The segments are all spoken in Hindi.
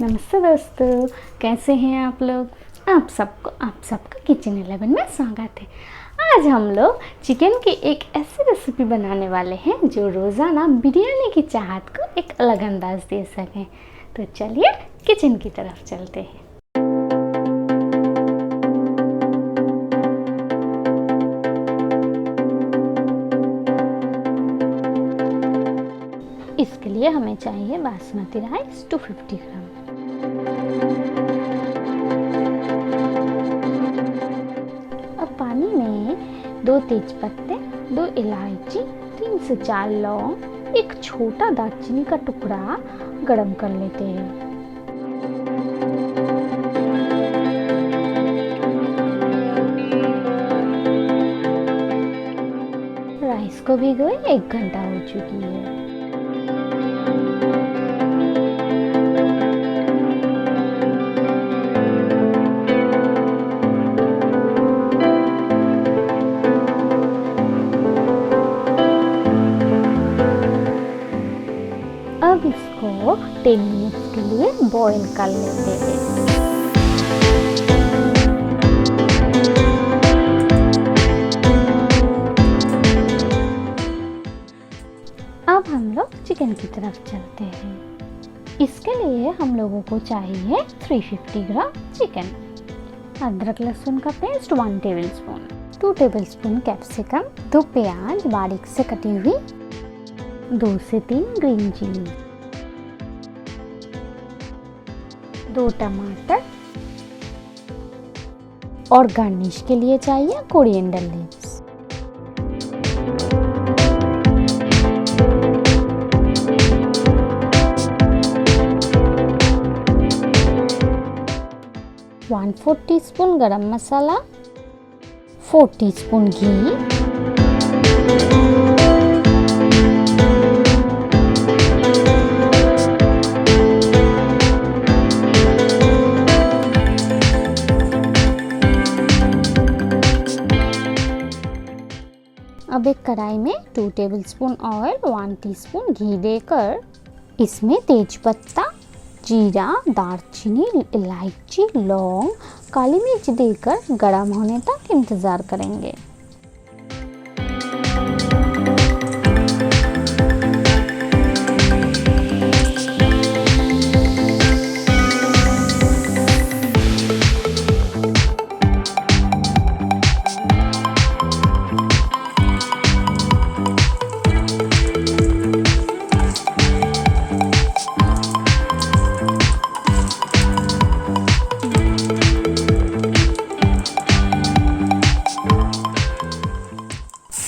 नमस्ते दोस्तों, कैसे हैं आप लोग। आप सबका किचन 11 में स्वागत है। आज हम लोग चिकन की एक ऐसी रेसिपी बनाने वाले हैं जो रोज़ाना बिरयानी की चाहत को एक अलग अंदाज दे सकें। तो चलिए किचन की तरफ चलते हैं। इसके लिए हमें चाहिए बासमती राइस 250 ग्राम। अब पानी में 2 तेजपत्ते, 2 इलायची, 3 से 4 लौंग, एक छोटा दालचीनी का टुकड़ा गरम कर लेते हैं। राइस को भिगोए 1 घंटा हो चुकी है। अब इसको 10 मिनट्स के लिए बॉईल कर लेते हैं। अब हम लोग चिकन की तरफ चलते हैं। इसके लिए हम लोगों को चाहिए 350 ग्राम चिकन, अदरक लहसुन का पेस्ट 1 टेबलस्पून, 2 टेबलस्पून कैप्सिकम, 2 प्याज बारीक से कटी हुई, 2 से 3 ग्रीन चिली, 2 टमाटर और गार्निश के लिए चाहिए कोरिएंडर लीव्स। वन 4 टीस्पून गरम मसाला, 4 टीस्पून घी, अब एक कढ़ाई में 2 टेबलस्पून ऑयल, 1 टीस्पून घी देकर इसमें तेजपत्ता, जीरा, दालचीनी, इलायची, लौंग, काली मिर्च देकर गरम होने तक इंतज़ार करेंगे।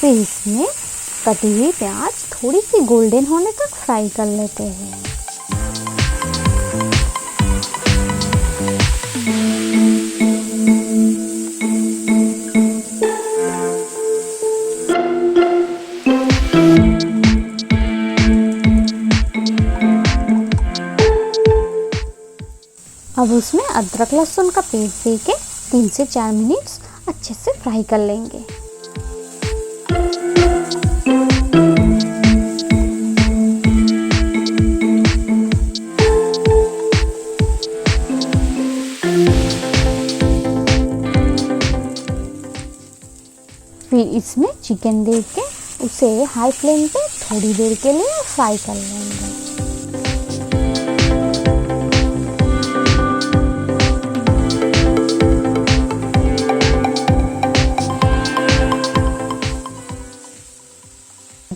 फिर इसमें कटी हुई प्याज थोड़ी सी गोल्डन होने तक फ्राई कर लेते हैं। अब उसमें अदरक लहसुन का पेस्ट दे के 3 से 4 मिनट अच्छे से फ्राई कर लेंगे। फिर इसमें चिकन दे के उसे हाई फ्लेम पे थोड़ी देर के लिए फ्राई कर लेंगे।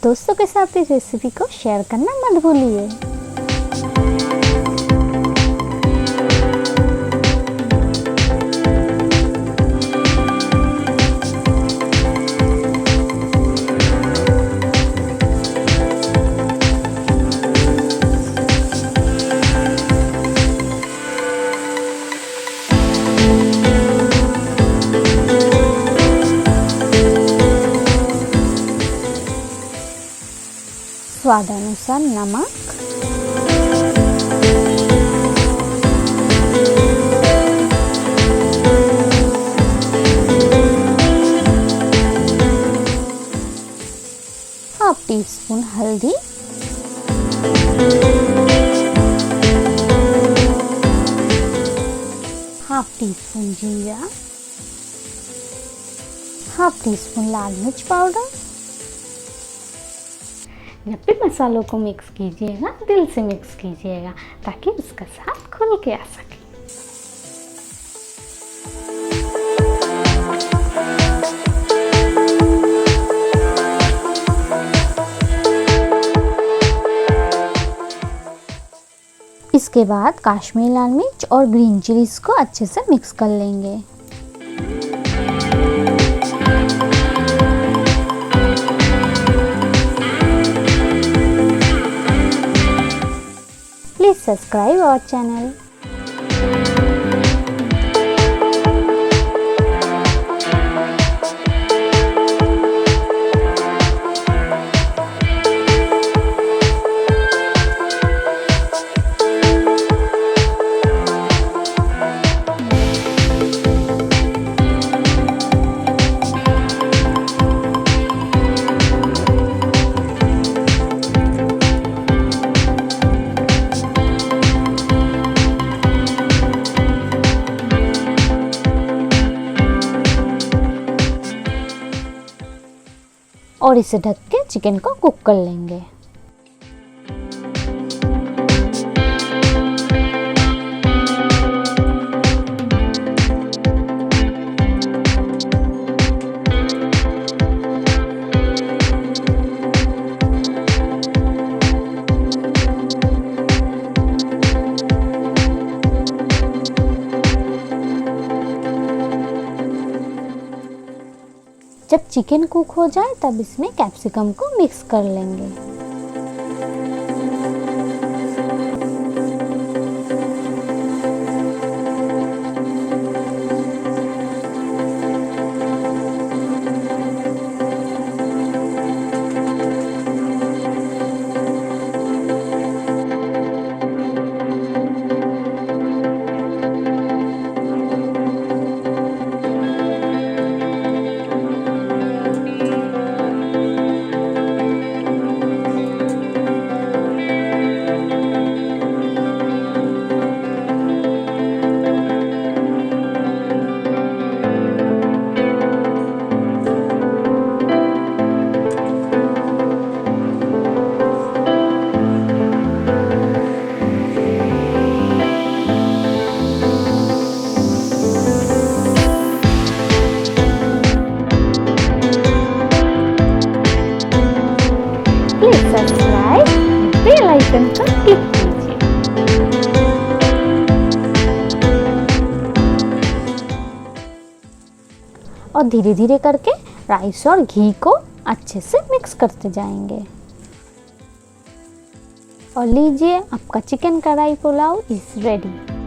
दोस्तों के साथ इस रेसिपी को शेयर करना मत भूलिए। स्वादानुसार नमक, हाफ टी स्पून हल्दी, हाफ टी स्पून जीरा, हाफ टी स्पून लाल मिर्च पाउडर। जब भी मसालों को मिक्स कीजिएगा दिल से मिक्स कीजिएगा ताकि उसका स्वाद खुल के आ सके। इसके बाद कश्मीरी लाल मिर्च और ग्रीन चिलीज को अच्छे से मिक्स कर लेंगे। Please subscribe our channel. और इसे ढक के चिकन को कुक कर लेंगे। जब चिकन कुक हो जाए तब इसमें कैप्सिकम को मिक्स कर लेंगे। सब्सक्राइब, बेल आइकन पर क्लिक कीजिए। और धीरे धीरे करके राइस और घी को अच्छे से मिक्स करते जाएंगे। और लीजिए, आपका चिकन कढ़ाई पुलाव इज रेडी।